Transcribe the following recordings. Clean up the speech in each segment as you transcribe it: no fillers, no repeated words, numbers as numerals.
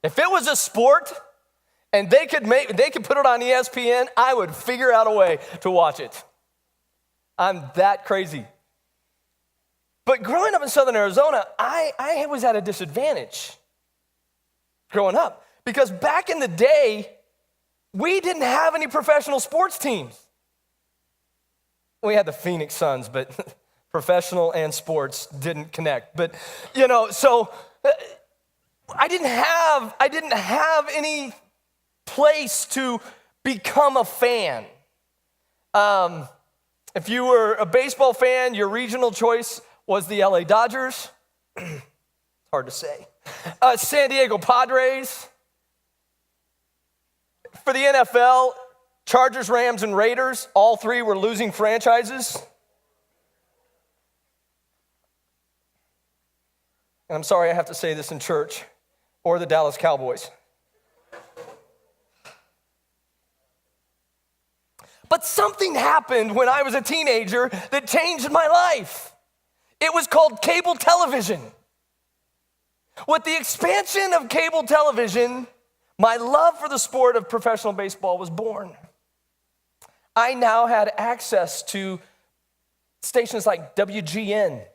If it was a sport and they could put it on ESPN, I would figure out a way to watch it. I'm that crazy. But growing up in Southern Arizona, I was at a disadvantage growing up because back in the day, we didn't have any professional sports teams. We had the Phoenix Suns, but professional and sports didn't connect. But, so I didn't have any place to become a fan. If you were a baseball fan, your regional choice was the LA Dodgers. It's hard to say. San Diego Padres. For the NFL, Chargers, Rams, and Raiders, all three were losing franchises. And I'm sorry I have to say this in church, or the Dallas Cowboys. But something happened when I was a teenager that changed my life. It was called cable television. With the expansion of cable television, my love for the sport of professional baseball was born. I now had access to stations like WGN,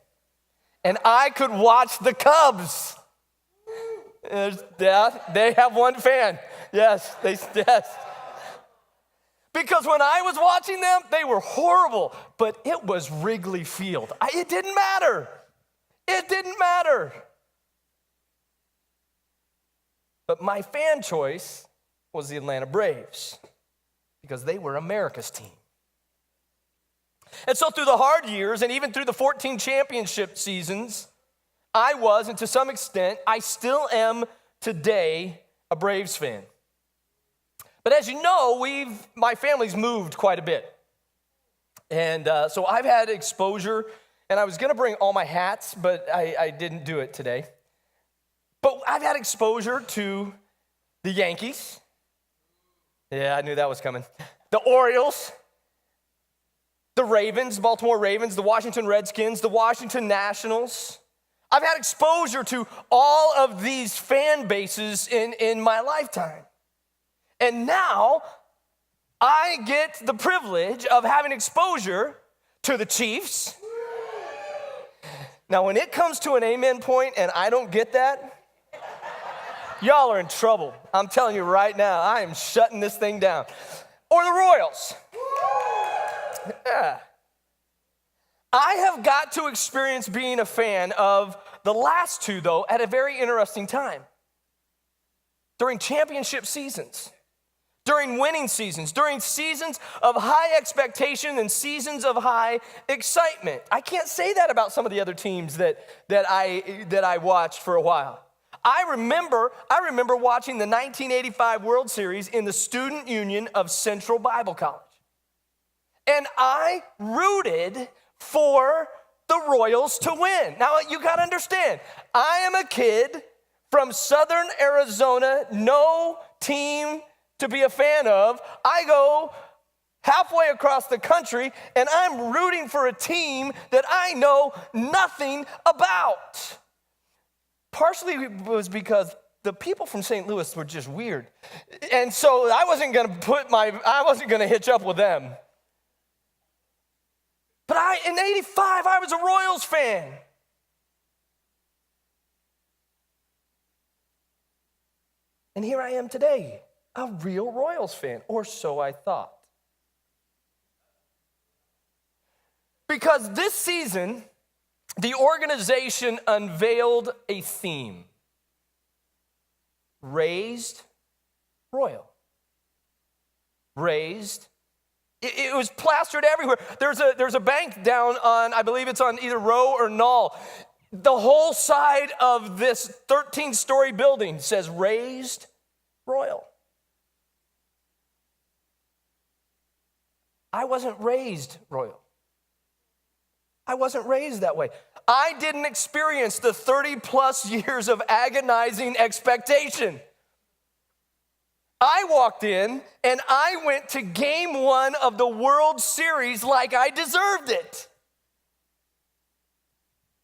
and I could watch the Cubs. Yeah, they have one fan. Yes. Because when I was watching them, they were horrible, but it was Wrigley Field. It didn't matter. It didn't matter. But my fan choice was the Atlanta Braves because they were America's team. And so through the hard years and even through the 14 championship seasons, I was, and to some extent, I still am today, a Braves fan. But as you know, my family's moved quite a bit. And so I've had exposure, and I was going to bring all my hats, but I didn't do it today. But I've had exposure to the Yankees. Yeah, I knew that was coming. The Orioles, the Ravens, Baltimore Ravens, the Washington Redskins, the Washington Nationals. I've had exposure to all of these fan bases in my lifetime. And now I get the privilege of having exposure to the Chiefs. Now, when it comes to an amen point and I don't get that, y'all are in trouble. I'm telling you right now, I am shutting this thing down. Or the Royals. Yeah. I have got to experience being a fan of the last two, though, at a very interesting time. During championship seasons, during winning seasons, during seasons of high expectation and seasons of high excitement. I can't say that about some of the other teams that I watched for a while. I remember watching the 1985 World Series in the Student Union of Central Bible College. And I rooted for the Royals to win. Now, you got to understand, I am a kid from Southern Arizona, no team to be a fan of. I go halfway across the country, and I'm rooting for a team that I know nothing about. Partially it was because the people from St. Louis were just weird. And so I wasn't going to hitch up with them. But in 85, I was a Royals fan. And here I am today, a real Royals fan, or so I thought. Because this season, the organization unveiled a theme. Raised royal. Raised. It was plastered everywhere. There's a bank down on, I believe it's on either Row or Knoll. The whole side of this 13-story building says raised royal. I wasn't raised royal. I wasn't raised that way. I didn't experience the 30-plus years of agonizing expectation. I walked in and I went to game 1 of the World Series like I deserved it.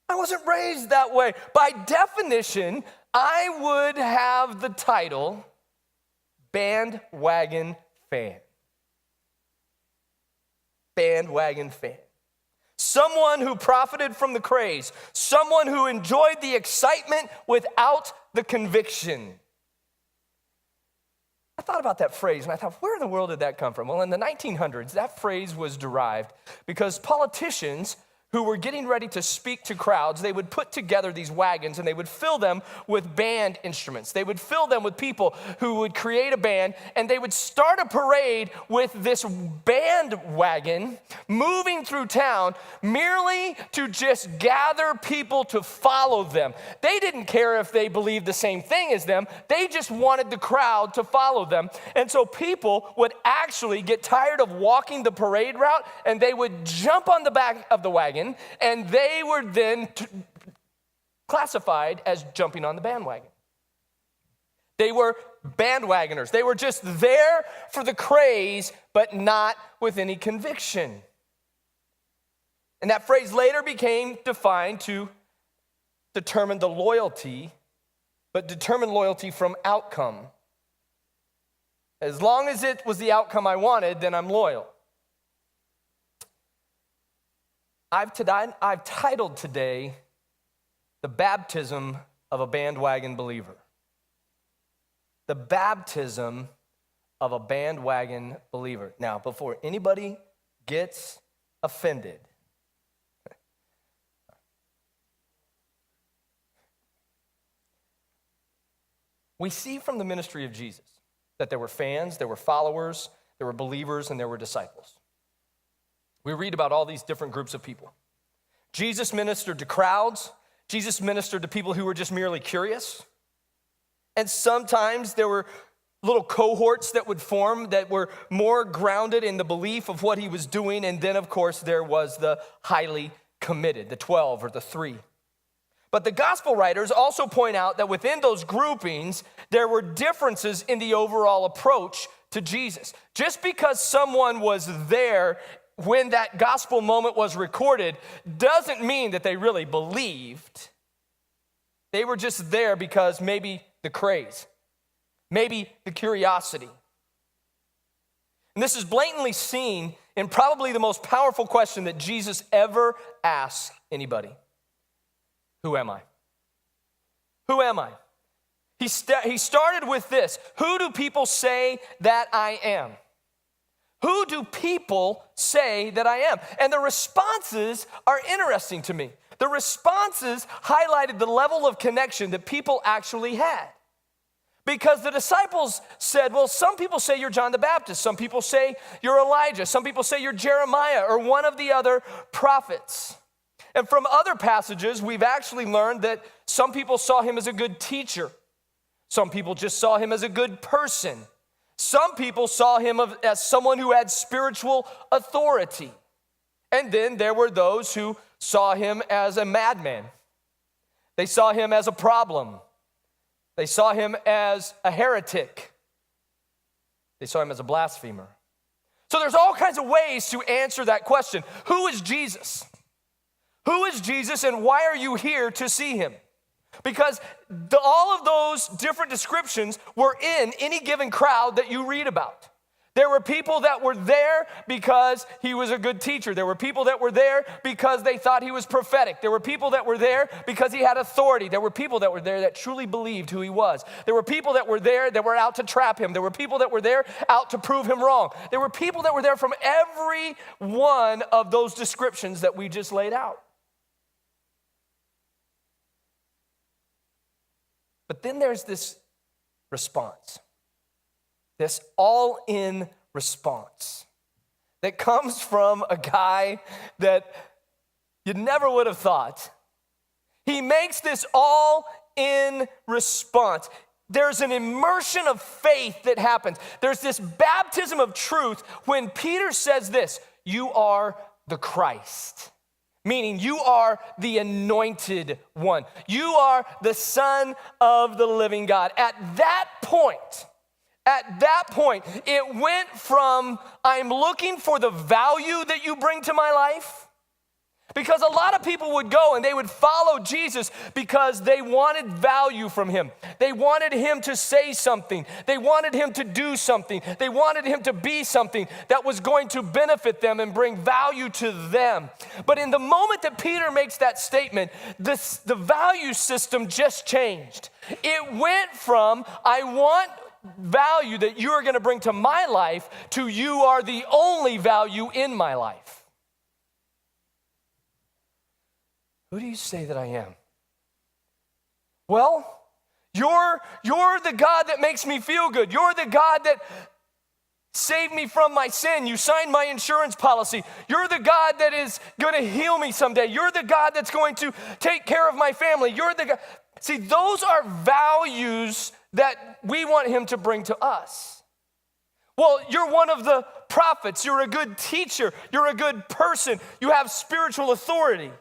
I wasn't raised that way. By definition, I would have the title Bandwagon Fan. Bandwagon fan. Someone who profited from the craze. Someone who enjoyed the excitement without the conviction. I thought about that phrase and I thought, where in the world did that come from? Well, in the 1900s, that phrase was derived because politicians who were getting ready to speak to crowds, they would put together these wagons and they would fill them with band instruments. They would fill them with people who would create a band, and they would start a parade with this bandwagon moving through town merely to just gather people to follow them. They didn't care if they believed the same thing as them. They just wanted the crowd to follow them. And so people would actually get tired of walking the parade route, and they would jump on the back of the wagon, and they were then classified as jumping on the bandwagon. They were bandwagoners. They were just there for the craze, but not with any conviction. And that phrase later became defined to determine the loyalty, but determine loyalty from outcome. As long as it was the outcome I wanted, then I'm loyal. I've titled today, The Baptism of a Bandwagon Believer. The baptism of a bandwagon believer. Now, before anybody gets offended, we see from the ministry of Jesus that there were fans, there were followers, there were believers, and there were disciples. We read about all these different groups of people. Jesus ministered to crowds. Jesus ministered to people who were just merely curious. And sometimes there were little cohorts that would form that were more grounded in the belief of what he was doing. And then, of course, there was the highly committed, the 12 or the 3. But the gospel writers also point out that within those groupings, there were differences in the overall approach to Jesus. Just because someone was there when that gospel moment was recorded doesn't mean that they really believed. They were just there because maybe the craze, maybe the curiosity. And this is blatantly seen in probably the most powerful question that Jesus ever asked anybody. Who am I? Who am I? He started with this. Who do people say that I am? Who do people say that I am? And the responses are interesting to me. The responses highlighted the level of connection that people actually had. Because the disciples said, well, some people say you're John the Baptist. Some people say you're Elijah. Some people say you're Jeremiah or one of the other prophets. And from other passages, we've actually learned that some people saw him as a good teacher. Some people just saw him as a good person. Some people saw him as someone who had spiritual authority. And then there were those who saw him as a madman. They saw him as a problem. They saw him as a heretic. They saw him as a blasphemer. So there's all kinds of ways to answer that question. Who is Jesus? Who is Jesus, and why are you here to see him? Because all of those different descriptions were in any given crowd that you read about. There were people that were there because he was a good teacher. There were people that were there because they thought he was prophetic. There were people that were there because he had authority. There were people that were there that truly believed who he was. There were people that were there that were out to trap him. There were people that were there out to prove him wrong. There were people that were there from every one of those descriptions that we just laid out. But then there's this response, this all-in response that comes from a guy that you never would have thought. He makes this all-in response. There's an immersion of faith that happens. There's this baptism of truth when Peter says this, you are the Christ. Meaning you are the anointed one. You are the Son of the living God. At that point, it went from I'm looking for the value that you bring to my life. Because a lot of people would go and they would follow Jesus because they wanted value from him. They wanted him to say something. They wanted him to do something. They wanted him to be something that was going to benefit them and bring value to them. But in the moment that Peter makes that statement, the value system just changed. It went from, I want value that you are going to bring to my life, to you are the only value in my life. Who do you say that I am? Well, you're the God that makes me feel good. You're the God that saved me from my sin. You signed my insurance policy. You're the God that is going to heal me someday. You're the God that's going to take care of my family. You're the God. See, those are values that we want him to bring to us. Well, you're one of the prophets. You're a good teacher. You're a good person. You have spiritual authority.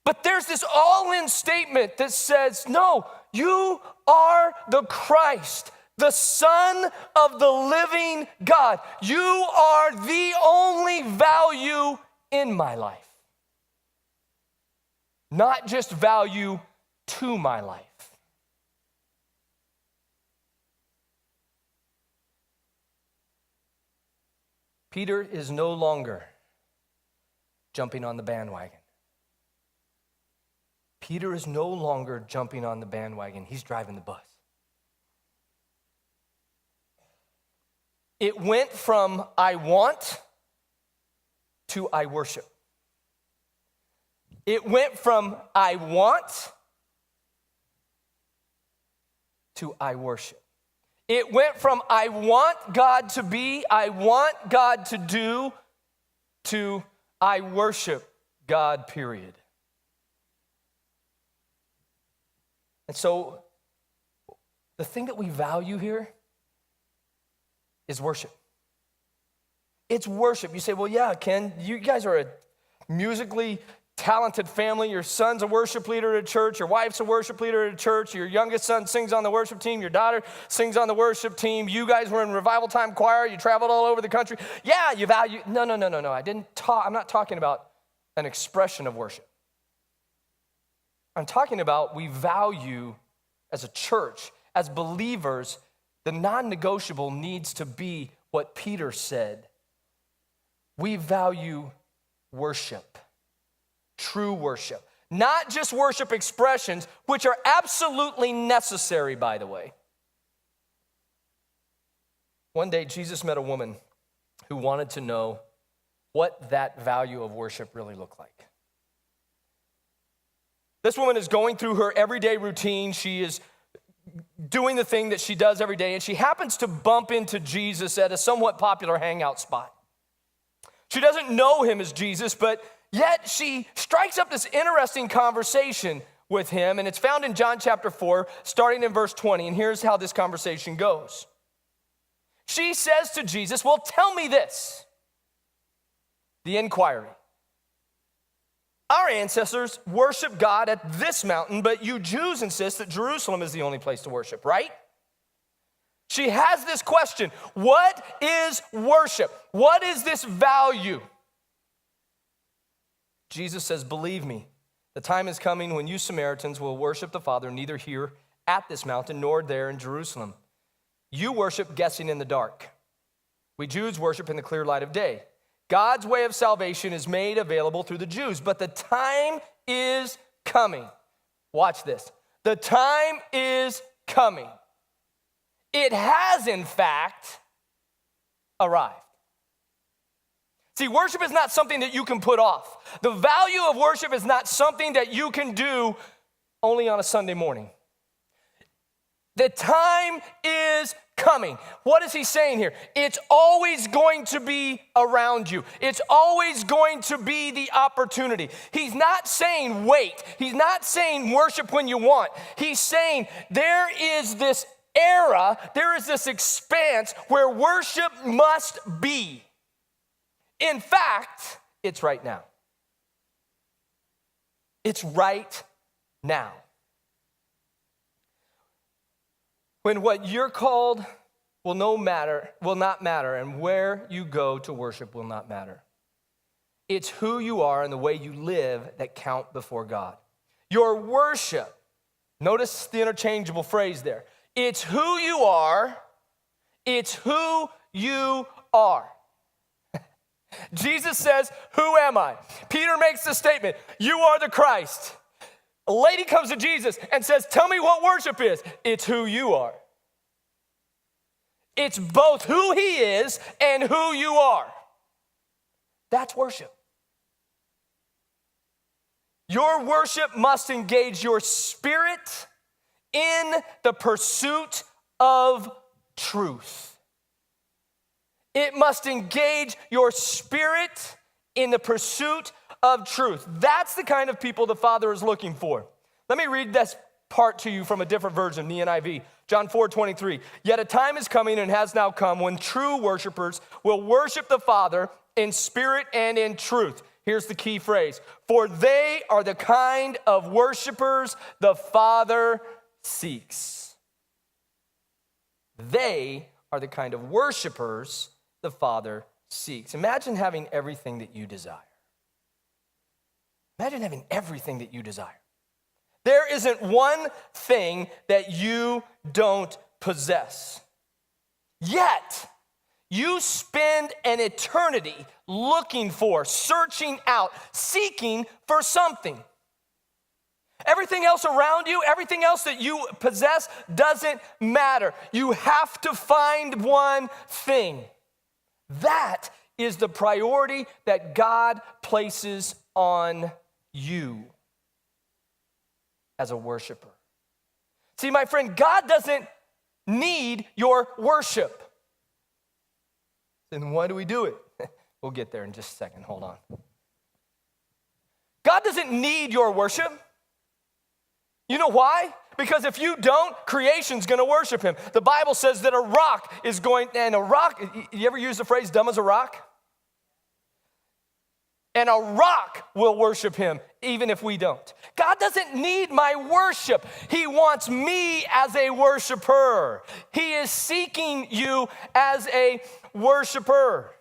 But there's this all-in statement that says, no, you are the Christ, the Son of the living God. You are the only value in my life. Not just value to my life. Peter is no longer jumping on the bandwagon. Peter is no longer jumping on the bandwagon. He's driving the bus. It went from I want to I worship. It went from I want to I worship. It went from I want God to be, I want God to do, to I worship God, period. And so, the thing that we value here is worship. It's worship. You say, well, yeah, Ken, you guys are a musically talented family. Your son's a worship leader at a church. Your wife's a worship leader at a church. Your youngest son sings on the worship team. Your daughter sings on the worship team. You guys were in revival time choir. You traveled all over the country. Yeah, you value. No. I'm not talking about an expression of worship. I'm talking about we value as a church, as believers, the non-negotiable needs to be what Peter said. We value worship, true worship, not just worship expressions, which are absolutely necessary, by the way. One day, Jesus met a woman who wanted to know what that value of worship really looked like. This woman is going through her everyday routine. She is doing the thing that she does every day, and she happens to bump into Jesus at a somewhat popular hangout spot. She doesn't know him as Jesus, but yet she strikes up this interesting conversation with him, and it's found in John chapter 4, starting in verse 20, and here's how this conversation goes. She says to Jesus, well, tell me this. The inquiry. Our ancestors worship God at this mountain, but you Jews insist that Jerusalem is the only place to worship, right? She has this question. What is worship? What is this value? Jesus says, believe me, the time is coming when you Samaritans will worship the Father neither here at this mountain nor there in Jerusalem. You worship guessing in the dark. We Jews worship in the clear light of day. God's way of salvation is made available through the Jews, but the time is coming. Watch this. The time is coming. It has, in fact, arrived. See, worship is not something that you can put off. The value of worship is not something that you can do only on a Sunday morning. The time is coming. What is he saying here? It's always going to be around you. It's always going to be the opportunity. He's not saying wait. He's not saying worship when you want. He's saying there is this era, there is this expanse where worship must be. In fact, it's right now. It's right now. When what you're called will not matter, and where you go to worship will not matter. It's who you are and the way you live that count before God. Your worship, notice the interchangeable phrase there. It's who you are. It's who you are. Jesus says, who am I? Peter makes the statement, you are the Christ. A lady comes to Jesus and says, tell me what worship is. It's who you are. It's both who he is and who you are. That's worship. Your worship must engage your spirit in the pursuit of truth. It must engage your spirit in the pursuit of truth. That's the kind of people the Father is looking for. Let me read this part to you from a different version, the NIV. John 4:23. Yet a time is coming and has now come when true worshipers will worship the Father in spirit and in truth. Here's the key phrase. For they are the kind of worshipers the Father seeks. They are the kind of worshipers the Father seeks. Imagine having everything that you desire. Imagine having everything that you desire. There isn't one thing that you don't possess. Yet, you spend an eternity looking for, searching out, seeking for something. Everything else around you, everything else that you possess doesn't matter. You have to find one thing. That is the priority that God places on you as a worshiper. See, my friend, God doesn't need your worship. Then why do we do it? We'll get there in just a second. Hold on. God doesn't need your worship. You know why? Because if you don't, creation's going to worship him. The Bible says that a rock is going, and a rock, you ever use the phrase dumb as a rock? And a rock will worship him even if we don't. God doesn't need my worship. He wants me as a worshiper. He is seeking you as a worshiper.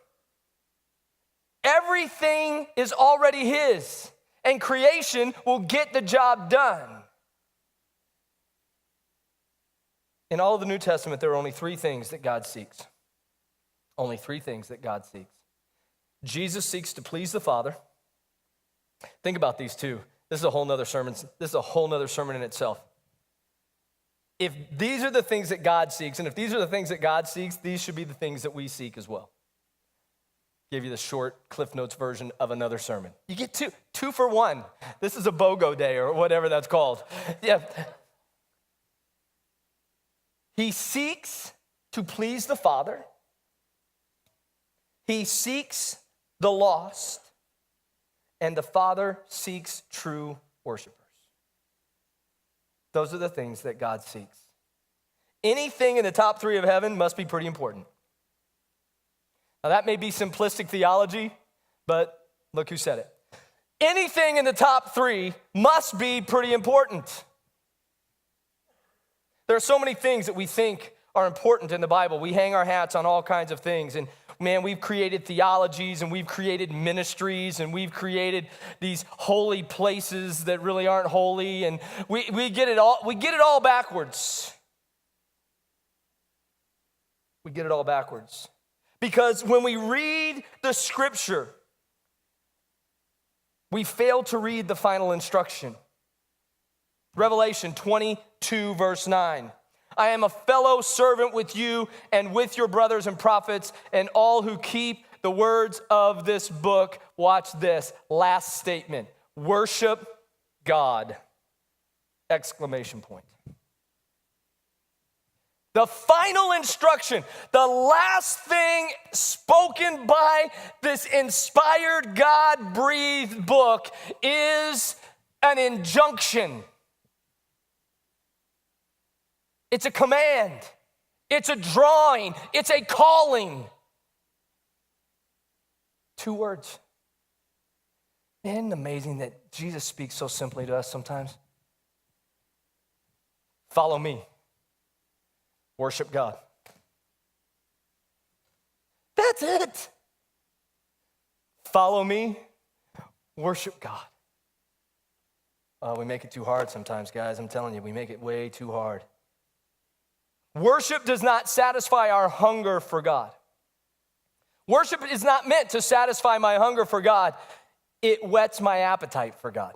Everything is already his, and creation will get the job done. In all of the New Testament, there are only three things that God seeks. Only three things that God seeks. Jesus seeks to please the Father. Think about these two. This is a whole nother sermon. This is a whole nother sermon in itself. If these are the things that God seeks, and if these are the things that God seeks, these should be the things that we seek as well. Give you the short Cliff Notes version of another sermon. You get two for one. This is a BOGO day or whatever that's called. Yeah. He seeks to please the Father. He seeks the lost, and the Father seeks true worshipers. Those are the things that God seeks. Anything in the top three of heaven must be pretty important. Now, that may be simplistic theology, but look who said it. Anything in the top three must be pretty important. There are so many things that we think are important in the Bible. We hang our hats on all kinds of things, and man, we've created theologies and we've created ministries and we've created these holy places that really aren't holy, and we get it all backwards. We get it all backwards. Because when we read the scripture, we fail to read the final instruction. Revelation 22, verse 9. I am a fellow servant with you and with your brothers and prophets and all who keep the words of this book. Watch this last statement. Worship God! Exclamation point. The final instruction, the last thing spoken by this inspired, God-breathed book is an injunction. It's a command. It's a drawing. It's a calling. 2 words. Isn't it amazing that Jesus speaks so simply to us sometimes? Follow me. Worship God. That's it. Follow me. Worship God. We make it too hard sometimes, guys. I'm telling you, we make it way too hard. Worship does not satisfy our hunger for God. Worship is not meant to satisfy my hunger for God. It whets my appetite for God.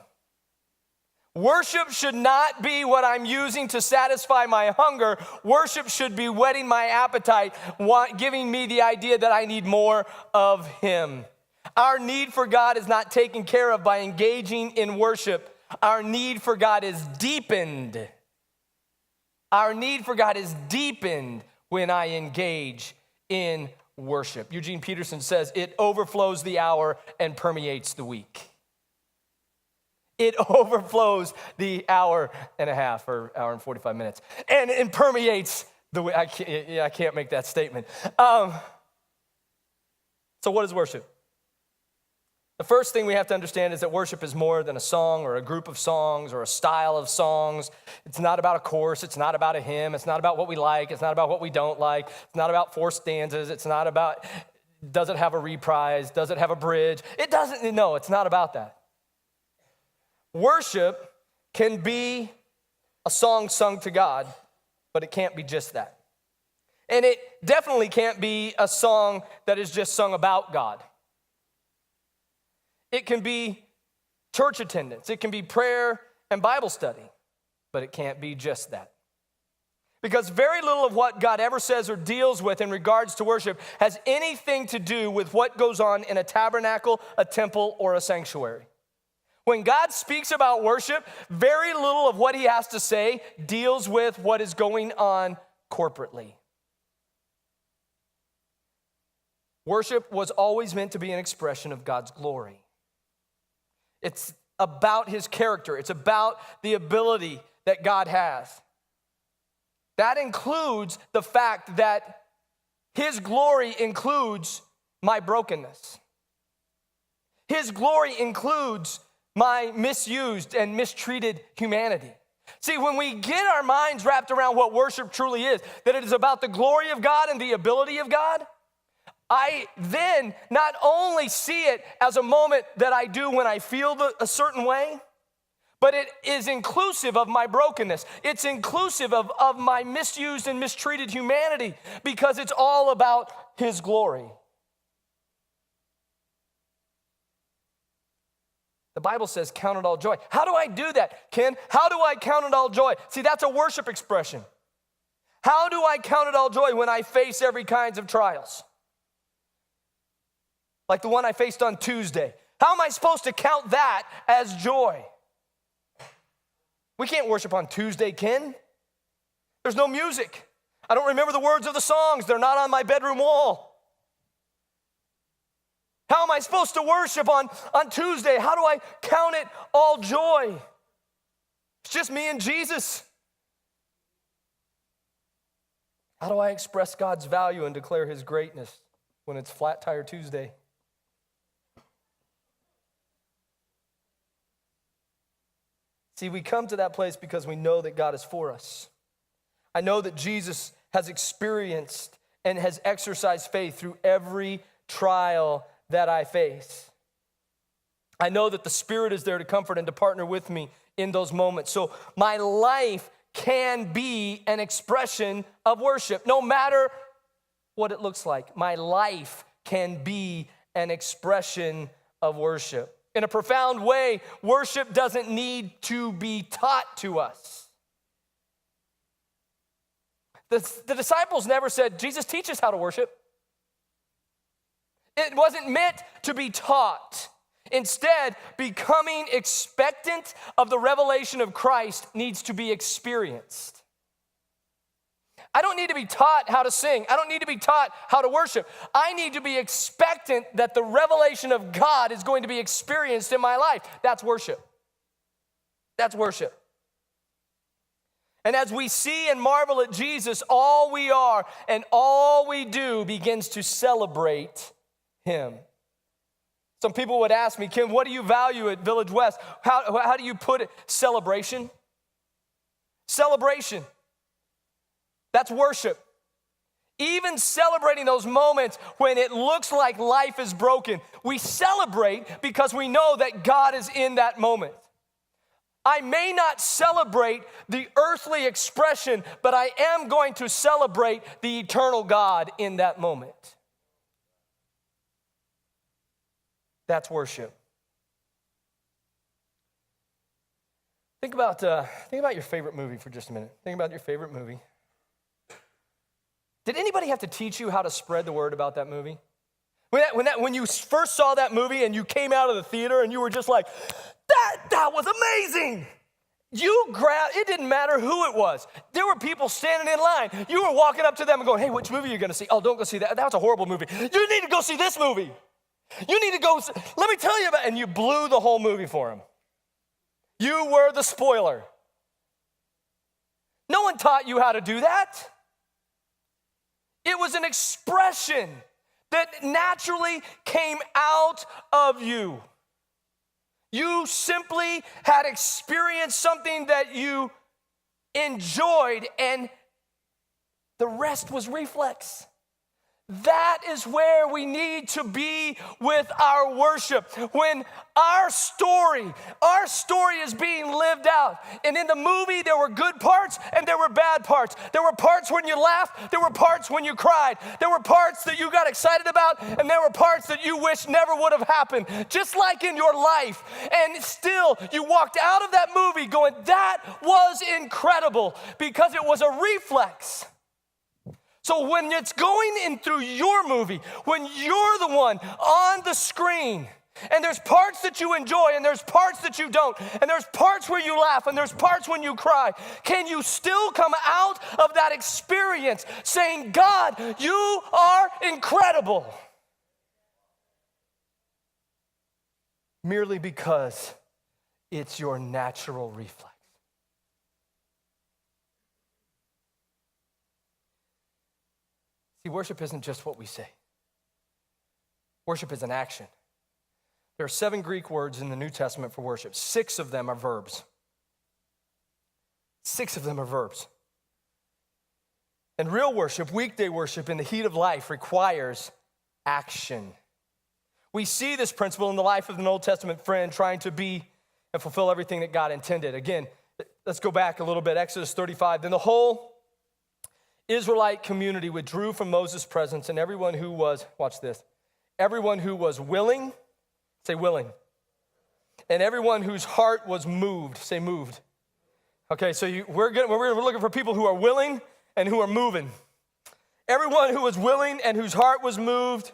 Worship should not be what I'm using to satisfy my hunger. Worship should be whetting my appetite, giving me the idea that I need more of Him. Our need for God is not taken care of by engaging in worship. Our need for God is deepened. Our need for God is deepened when I engage in worship. Eugene Peterson says, it overflows the hour and permeates the week. It overflows the hour and a half or hour and 45 minutes and permeates the week. I can't make that statement. So what is worship? The first thing we have to understand is that worship is more than a song or a group of songs or a style of songs. It's not about a chorus. It's not about a hymn. It's not about what we like. It's not about what we don't like. It's not about 4 stanzas. It's not about, does it have a reprise? Does it have a bridge? It doesn't, no, it's not about that. Worship can be a song sung to God, but it can't be just that. And it definitely can't be a song that is just sung about God. It can be church attendance. It can be prayer and Bible study, but it can't be just that. Because very little of what God ever says or deals with in regards to worship has anything to do with what goes on in a tabernacle, a temple, or a sanctuary. When God speaks about worship, very little of what He has to say deals with what is going on corporately. Worship was always meant to be an expression of God's glory. It's about His character. It's about the ability that God has. That includes the fact that His glory includes my brokenness. His glory includes my misused and mistreated humanity. See, when we get our minds wrapped around what worship truly is, that it is about the glory of God and the ability of God, I then not only see it as a moment that I do when I feel a certain way, but it is inclusive of my brokenness. It's inclusive of my misused and mistreated humanity because it's all about His glory. The Bible says, count it all joy. How do I do that, Ken? How do I count it all joy? See, that's a worship expression. How do I count it all joy when I face every kinds of trials? Like the one I faced on Tuesday. How am I supposed to count that as joy? We can't worship on Tuesday, Ken. There's no music. I don't remember the words of the songs. They're not on my bedroom wall. How am I supposed to worship on Tuesday? How do I count it all joy? It's just me and Jesus. How do I express God's value and declare His greatness when it's Flat Tire Tuesday? See, we come to that place because we know that God is for us. I know that Jesus has experienced and has exercised faith through every trial that I face. I know that the Spirit is there to comfort and to partner with me in those moments. So my life can be an expression of worship, no matter what it looks like. My life can be an expression of worship. In a profound way, worship doesn't need to be taught to us. The disciples never said, Jesus, teach us how to worship. It wasn't meant to be taught. Instead, becoming expectant of the revelation of Christ needs to be experienced. I don't need to be taught how to sing. I don't need to be taught how to worship. I need to be expectant that the revelation of God is going to be experienced in my life. That's worship. That's worship. And as we see and marvel at Jesus, all we are and all we do begins to celebrate Him. Some people would ask me, Kim, what do you value at Village West? How do you put it? Celebration. Celebration. That's worship. Even celebrating those moments when it looks like life is broken, we celebrate because we know that God is in that moment. I may not celebrate the earthly expression, but I am going to celebrate the eternal God in that moment. That's worship. Think about your favorite movie for just a minute. Think about your favorite movie. Did anybody have to teach you how to spread the word about that movie? When you first saw that movie and you came out of the theater and you were just like, that was amazing. It didn't matter who it was. There were people standing in line. You were walking up to them and going, hey, which movie are you going to see? Oh, don't go see that. That was a horrible movie. You need to go see this movie. You need to go, let me tell you about it. And you blew the whole movie for them. You were the spoiler. No one taught you how to do that. It was an expression that naturally came out of you. You simply had experienced something that you enjoyed, and the rest was reflex. That is where we need to be with our worship. When our story is being lived out. And in the movie, there were good parts and there were bad parts. There were parts when you laughed, there were parts when you cried. There were parts that you got excited about, and there were parts that you wish never would have happened. Just like in your life. And still, you walked out of that movie going, that was incredible, because it was a reflex. So when it's going in through your movie, when you're the one on the screen, and there's parts that you enjoy and there's parts that you don't, and there's parts where you laugh and there's parts when you cry, can you still come out of that experience saying, God, you are incredible? Merely because it's your natural reflex. See, worship isn't just what we say. Worship is an action. There are 7 Greek words in the New Testament for worship. 6 of them are verbs. 6 of them are verbs. And real worship, weekday worship in the heat of life, requires action. We see this principle in the life of an Old Testament friend trying to be and fulfill everything that God intended. Again, let's go back a little bit. Exodus 35. Then the whole Israelite community withdrew from Moses' presence, and everyone who was, watch this, everyone who was willing, say willing, and everyone whose heart was moved, say moved. Okay, so we're looking for people who are willing and who are moving. Everyone who was willing and whose heart was moved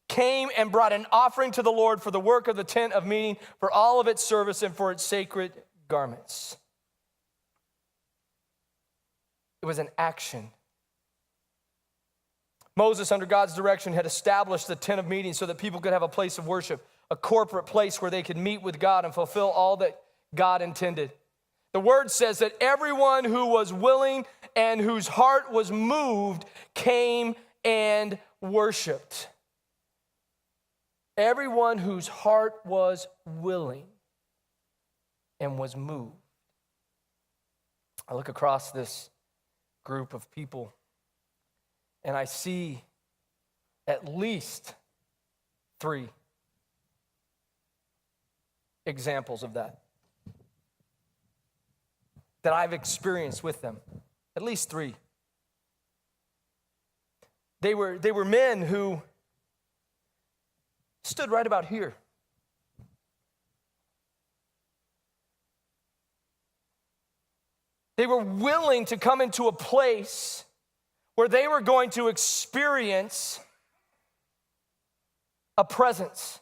came and brought an offering to the Lord for the work of the tent of meeting, for all of its service and for its sacred garments. It was an action. Moses, under God's direction, had established the tent of meeting so that people could have a place of worship, a corporate place where they could meet with God and fulfill all that God intended. The word says that everyone who was willing and whose heart was moved came and worshiped. Everyone whose heart was willing and was moved. I look across this group of people, and I see at least 3 examples of that I've experienced with them. At least 3. They were men who stood right about here. They were willing to come into a place where they were going to experience a presence.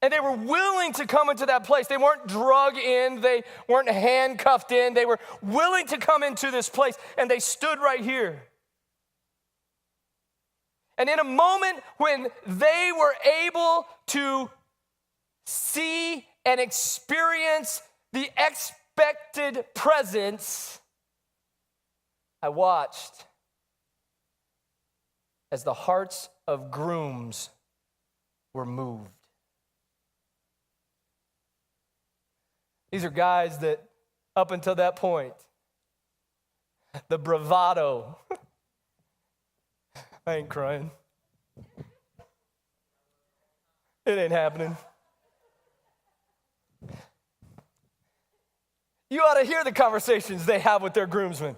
And they were willing to come into that place. They weren't drug in. They weren't handcuffed in. They were willing to come into this place, and they stood right here. And in a moment when they were able to see and experience the expected presence, I watched as the hearts of grooms were moved. These are guys that, up until that point, the bravado I ain't crying. It ain't happening. You ought to hear the conversations they have with their groomsmen.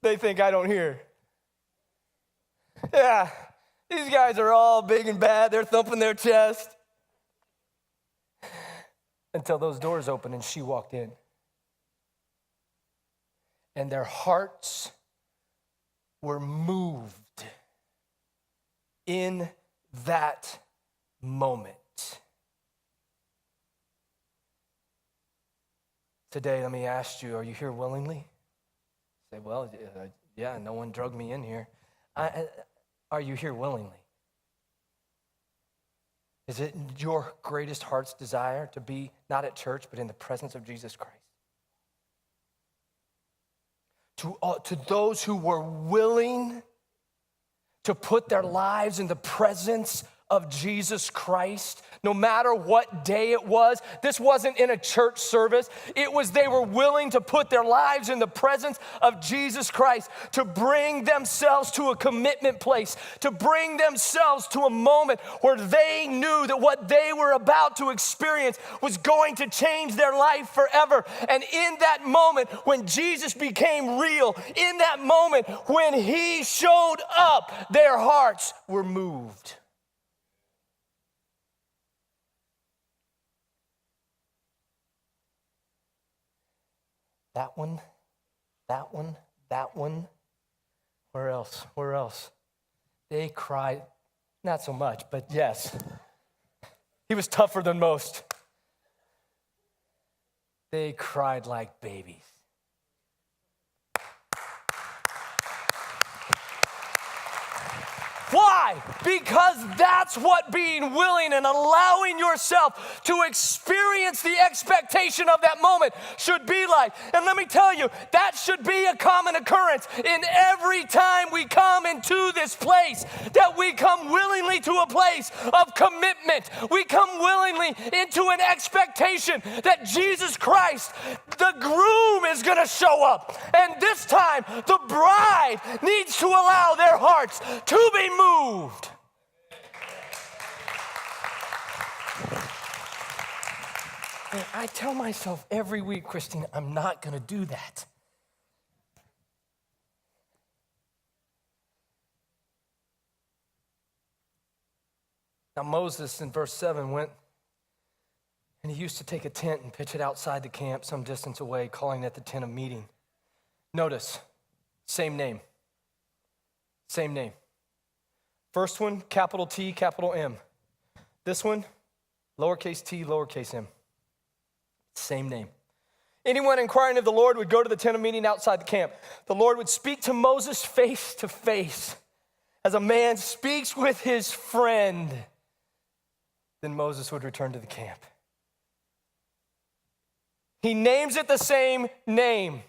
They think I don't hear. Yeah, these guys are all big and bad. They're thumping their chest. Until those doors opened and she walked in. And their hearts were moved in that moment. Today, let me ask you, are you here willingly? Say, well, yeah, no one drugged me in here. Are you here willingly? Is it your greatest heart's desire to be not at church, but in the presence of Jesus Christ? To those who were willing to put their lives in the presence of Jesus Christ, no matter what day it was. This wasn't in a church service. It was they were willing to put their lives in the presence of Jesus Christ, to bring themselves to a commitment place, to bring themselves to a moment where they knew that what they were about to experience was going to change their life forever. And in that moment, when Jesus became real, in that moment when he showed up, their hearts were moved. That one. Where else? They cried, not so much, but yes. He was tougher than most. They cried like babies. Why? Because that's what being willing and allowing yourself to experience the expectation of that moment should be like. And let me tell you, that should be a common occurrence in every time we come into this place, that we come willingly to a place of commitment. We come willingly into an expectation that Jesus Christ, the groom, is going to show up. And this time, the bride needs to allow their hearts to be moved. And I tell myself every week, Christine, I'm not going to do that. Now Moses in verse 7 went, and he used to take a tent and pitch it outside the camp some distance away, calling it the tent of meeting. Notice, same name. Same name. First one, capital T, capital M. This one, lowercase t, lowercase m. Same name. Anyone inquiring of the Lord would go to the tent of meeting outside the camp. The Lord would speak to Moses face to face, as a man speaks with his friend. Then Moses would return to the camp. He names it the same name.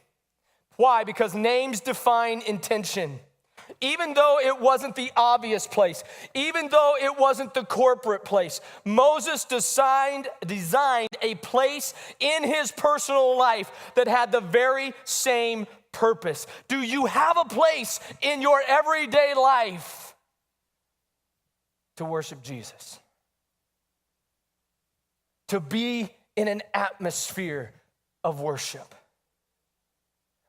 Why? Because names define intention. Even though it wasn't the obvious place, even though it wasn't the corporate place, Moses designed a place in his personal life that had the very same purpose. Do you have a place in your everyday life to worship Jesus? To be in an atmosphere of worship?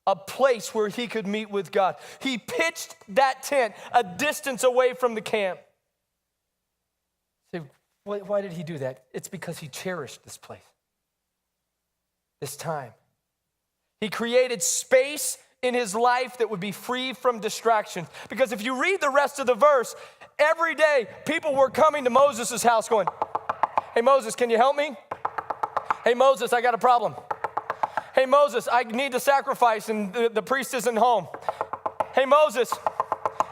A place where he could meet with God. He pitched that tent a distance away from the camp. So why did he do that? It's because he cherished this place, this time. He created space in his life that would be free from distractions. Because if you read the rest of the verse, every day people were coming to Moses' house going, "Hey Moses, can you help me? Hey Moses, I got a problem. Hey, Moses, I need to sacrifice and the priest isn't home. Hey, Moses.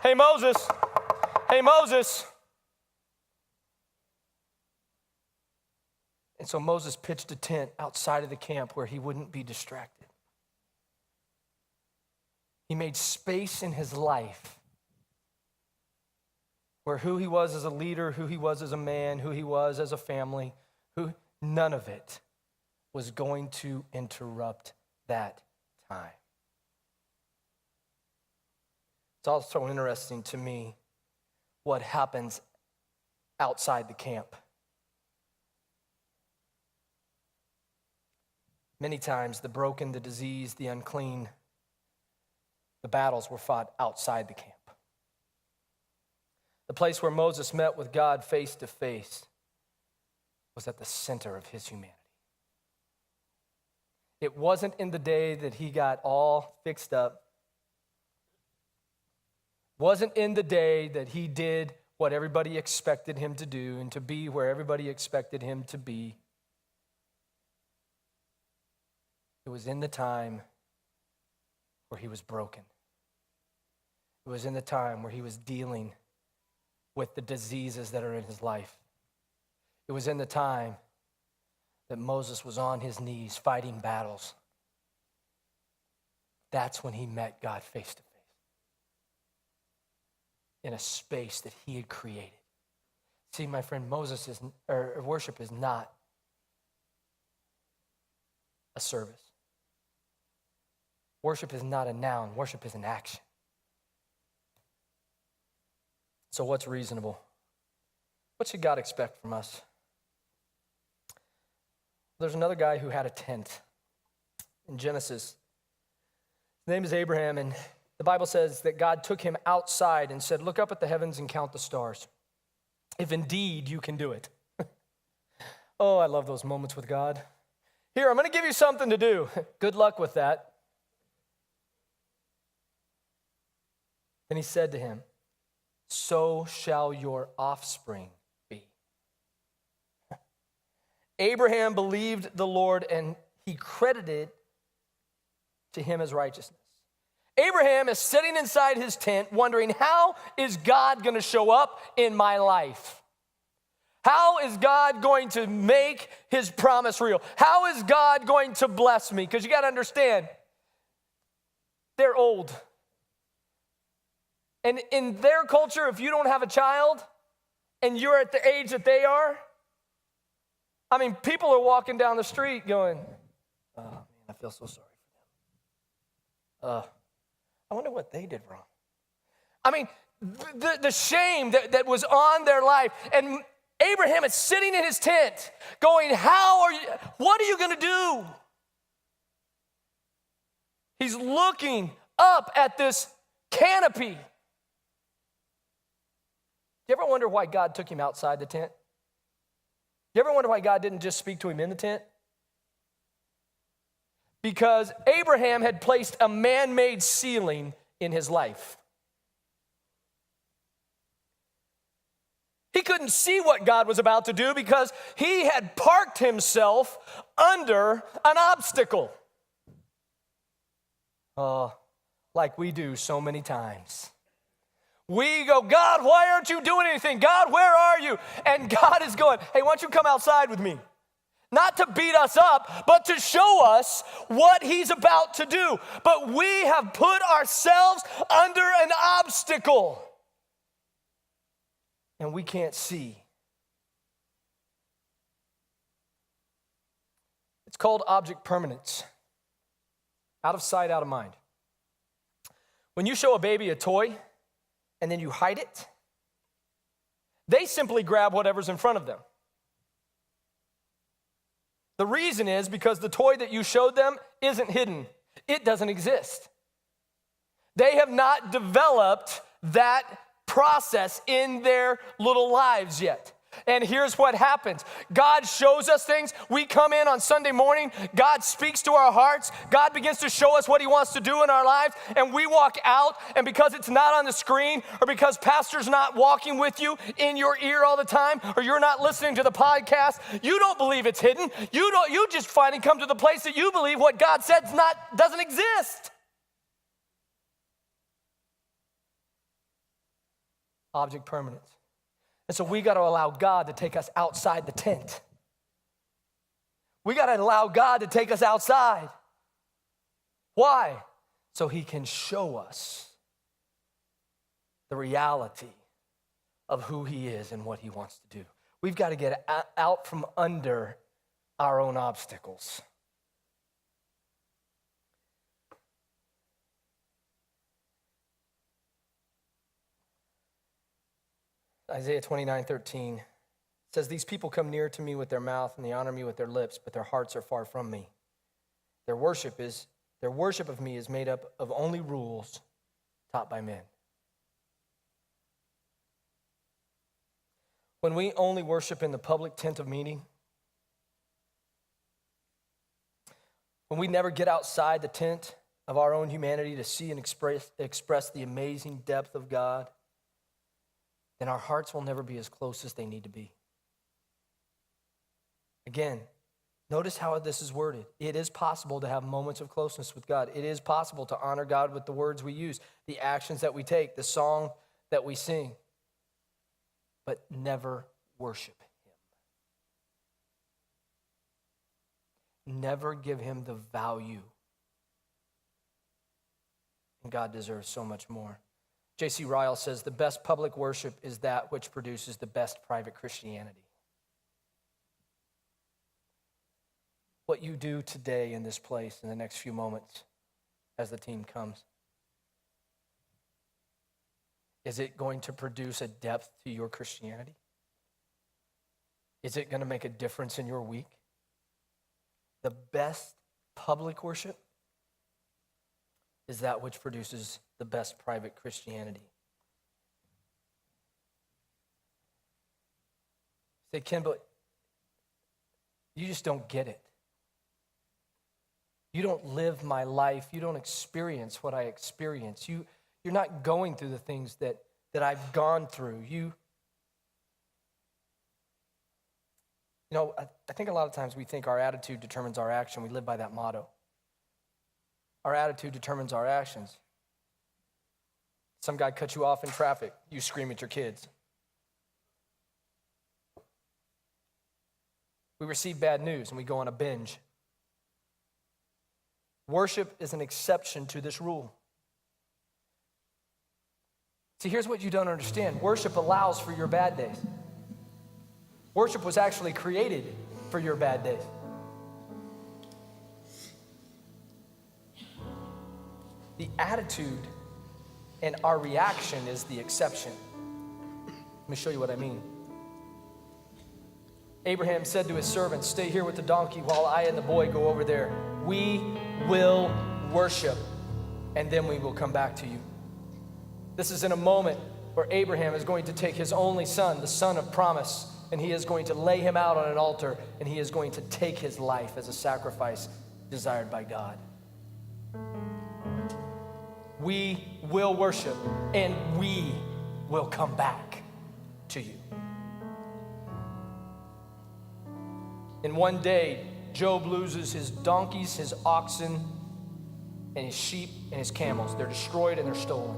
Hey, Moses. Hey, Moses." And so Moses pitched a tent outside of the camp where he wouldn't be distracted. He made space in his life where who he was as a leader, who he was as a man, who he was as a family, none of it was going to interrupt that time. It's also interesting to me what happens outside the camp. Many times, the broken, the diseased, the unclean, the battles were fought outside the camp. The place where Moses met with God face to face was at the center of his humanity. It wasn't in the day that he got all fixed up. Wasn't in the day that he did what everybody expected him to do and to be where everybody expected him to be. It was in the time where he was broken. It was in the time where he was dealing with the diseases that are in his life. It was in the time that Moses was on his knees fighting battles. That's when he met God face to face in a space that he had created. See, my friend, worship is not a service. Worship is not a noun. Worship is an action. So what's reasonable? What should God expect from us? There's another guy who had a tent in Genesis. His name is Abraham, and the Bible says that God took him outside and said, look up at the heavens and count the stars, if indeed you can do it. Oh, I love those moments with God. Here, I'm going to give you something to do. Good luck with that. Then he said to him, so shall your offspring be. Abraham believed the Lord, and he credited to him as righteousness. Abraham is sitting inside his tent wondering, how is God going to show up in my life? How is God going to make his promise real? How is God going to bless me? Because you got to understand, they're old. And in their culture, if you don't have a child and you're at the age that they are, I mean, people are walking down the street going, oh, man, I feel so sorry for them. I wonder what they did wrong. I mean, the shame that was on their life. And Abraham is sitting in his tent going, what are you going to do? He's looking up at this canopy. You ever wonder why God took him outside the tent? You ever wonder why God didn't just speak to him in the tent? Because Abraham had placed a man-made ceiling in his life. He couldn't see what God was about to do because he had parked himself under an obstacle. Oh, like we do so many times. We go, God, why aren't you doing anything? God, where are you? And God is going, hey, why don't you come outside with me? Not to beat us up, but to show us what he's about to do. But we have put ourselves under an obstacle. And we can't see. It's called object permanence. Out of sight, out of mind. When you show a baby a toy, and then you hide it, they simply grab whatever's in front of them. The reason is because the toy that you showed them isn't hidden. It doesn't exist. They have not developed that process in their little lives yet. And here's what happens. God shows us things. We come in on Sunday morning. God speaks to our hearts. God begins to show us what he wants to do in our lives. And we walk out, and because it's not on the screen, or because pastor's not walking with you in your ear all the time, or you're not listening to the podcast, you don't believe it's hidden. You just finally come to the place that you believe what God said doesn't exist. Object permanence. And so we got to allow God to take us outside the tent. We got to allow God to take us outside. Why? So he can show us the reality of who he is and what he wants to do. We've got to get out from under our own obstacles. Isaiah 29:13 says, these people come near to me with their mouth and they honor me with their lips, but their hearts are far from me. Their worship of me is made up of only rules taught by men. When we only worship in the public tent of meeting, when we never get outside the tent of our own humanity to see and express the amazing depth of God, then our hearts will never be as close as they need to be. Again, notice how this is worded. It is possible to have moments of closeness with God. It is possible to honor God with the words we use, the actions that we take, the song that we sing, but never worship him. Never give him the value. And God deserves so much more. J.C. Ryle says, the best public worship is that which produces the best private Christianity. What you do today in this place in the next few moments as the team comes, is it going to produce a depth to your Christianity? Is it going to make a difference in your week? The best public worship is that which produces the best private Christianity. Say, Ken, but you just don't get it. You don't live my life. You don't experience what I experience. You're not going through the things that I've gone through. You know, I think a lot of times we think our attitude determines our action. We live by that motto. Our attitude determines our actions. Some guy cuts you off in traffic. You scream at your kids. We receive bad news and we go on a binge. Worship is an exception to this rule. See, here's what you don't understand. Worship allows for your bad days. Worship was actually created for your bad days. The attitude and our reaction is the exception. Let me show you what I mean. Abraham said to his servants, stay here with the donkey while I and the boy go over there. We will worship, and then we will come back to you. This is in a moment where Abraham is going to take his only son, the son of promise, and he is going to lay him out on an altar, and he is going to take his life as a sacrifice desired by God. We will worship, and we will come back to you. In one day, Job loses his donkeys, his oxen, and his sheep and his camels. They're destroyed and they're stolen.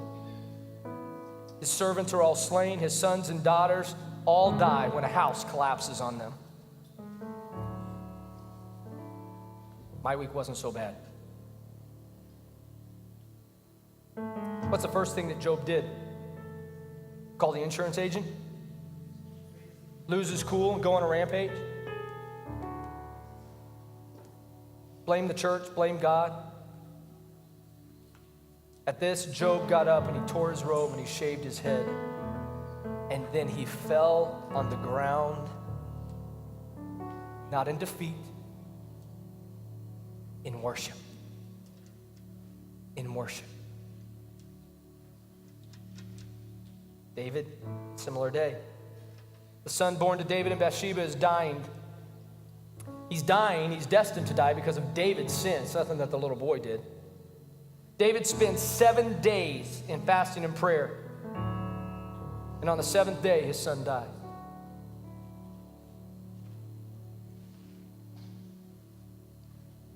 His servants are all slain. His sons and daughters all die when a house collapses on them. My week wasn't so bad. What's the first thing that Job did? Call the insurance agent? Lose his cool and go on a rampage? Blame the church, blame God. At this, Job got up and he tore his robe and he shaved his head. And then he fell on the ground, not in defeat, in worship. In worship. David, similar day. The son born to David in Bathsheba is dying. He's dying, he's destined to die because of David's sin. It's nothing that the little boy did. David spent 7 days in fasting and prayer. And on the 7th day, his son died.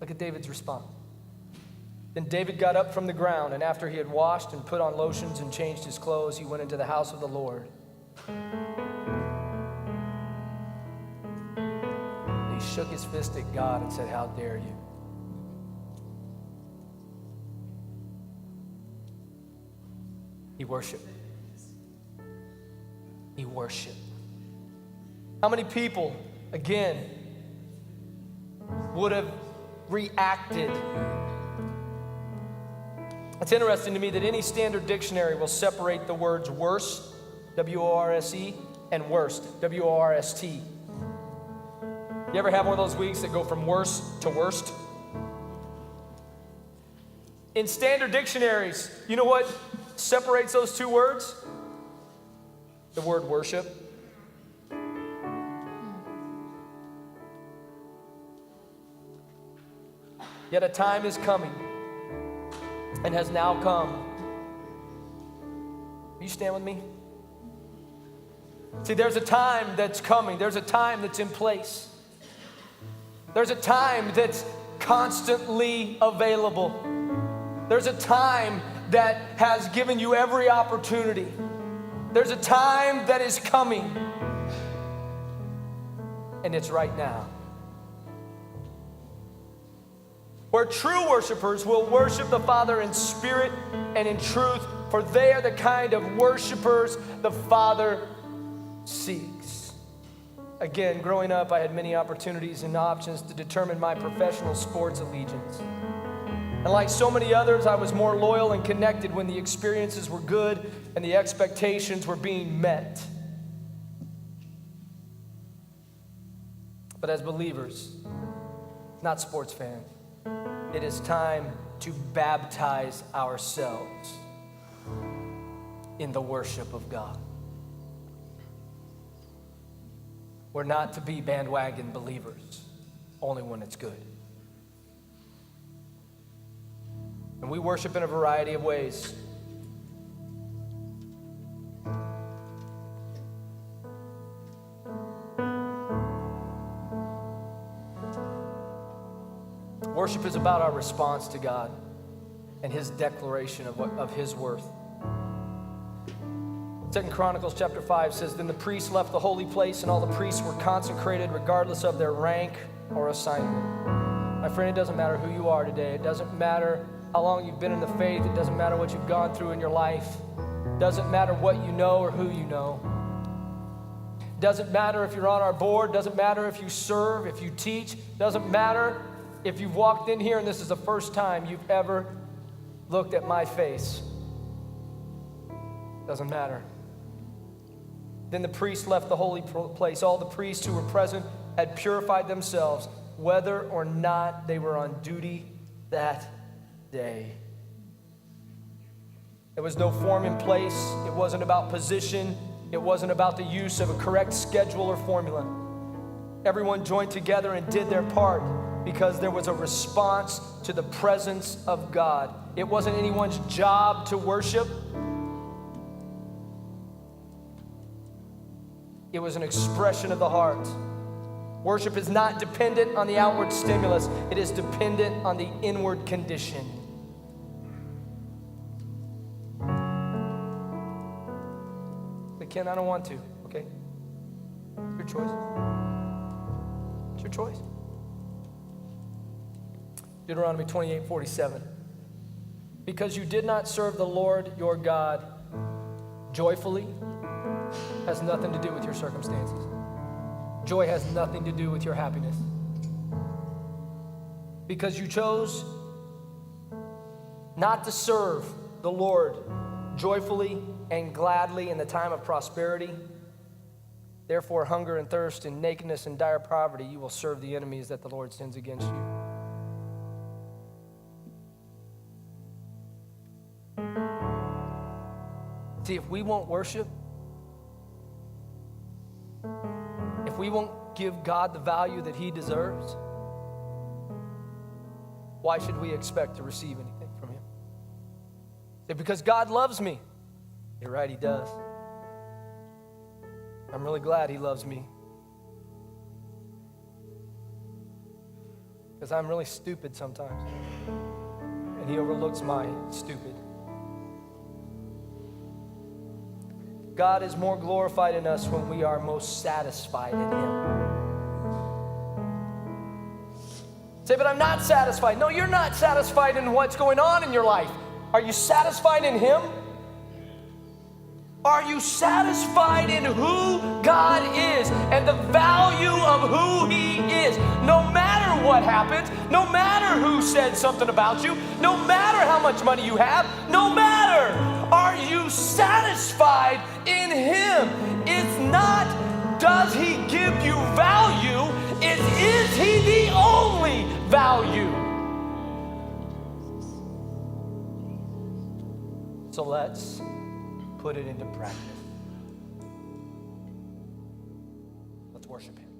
Look at David's response. Then David got up from the ground, and after he had washed and put on lotions and changed his clothes, he went into the house of the Lord. He shook his fist at God and said, how dare you? He worshiped. He worshiped. How many people, again, would have reacted? It's interesting to me that any standard dictionary will separate the words worse W-O-R-S-E, and worst, W-O-R-S-T. You ever have one of those weeks that go from worst to worst? In standard dictionaries, you know what separates those two words? The word worship. Yet a time is coming and has now come. Will you stand with me? See, there's a time that's coming. There's a time that's in place. There's a time that's constantly available. There's a time that has given you every opportunity. There's a time that is coming. And it's right now. Where true worshipers will worship the Father in spirit and in truth, for they are the kind of worshipers the Father seeks. Again, growing up, I had many opportunities and options to determine my professional sports allegiance. And like so many others, I was more loyal and connected when the experiences were good and the expectations were being met. But as believers, not sports fans, it is time to baptize ourselves in the worship of God. We're not to be bandwagon believers, only when it's good. And we worship in a variety of ways. Worship is about our response to God and His declaration of His worth. 2 Chronicles chapter 5 says, "Then the priests left the holy place, and all the priests were consecrated regardless of their rank or assignment." My friend, it doesn't matter who you are today. It doesn't matter how long you've been in the faith. It doesn't matter what you've gone through in your life. It doesn't matter what you know or who you know. It doesn't matter if you're on our board. It doesn't matter if you serve, if you teach. It doesn't matter if you've walked in here and this is the first time you've ever looked at my face. It doesn't matter. Then the priests left the holy place. All the priests who were present had purified themselves, whether or not they were on duty that day. There was no form in place. It wasn't about position. It wasn't about the use of a correct schedule or formula. Everyone joined together and did their part because there was a response to the presence of God. It wasn't anyone's job to worship. It was an expression of the heart. Worship is not dependent on the outward stimulus. It is dependent on the inward condition. But Ken, I don't want to, okay? It's your choice. It's your choice. Deuteronomy 28:47. Because you did not serve the Lord your God joyfully, has nothing to do with your circumstances. Joy has nothing to do with your happiness. Because you chose not to serve the Lord joyfully and gladly in the time of prosperity, therefore hunger and thirst and nakedness and dire poverty, you will serve the enemies that the Lord sends against you. See, if we won't worship, if we won't give God the value that He deserves, why should we expect to receive anything from Him? Because God loves me. You're right, He does. I'm really glad He loves me. Because I'm really stupid sometimes. And He overlooks my stupid. God is more glorified in us when we are most satisfied in Him. Say, but I'm not satisfied. No, you're not satisfied in what's going on in your life. Are you satisfied in Him? Are you satisfied in who God is and the value of who He is? No matter what happens, no matter who said something about you, no matter how much money you have, no matter, are you you satisfied in him. It's not, does he give you value? It's, is he the only value? So let's put it into practice. Let's worship him.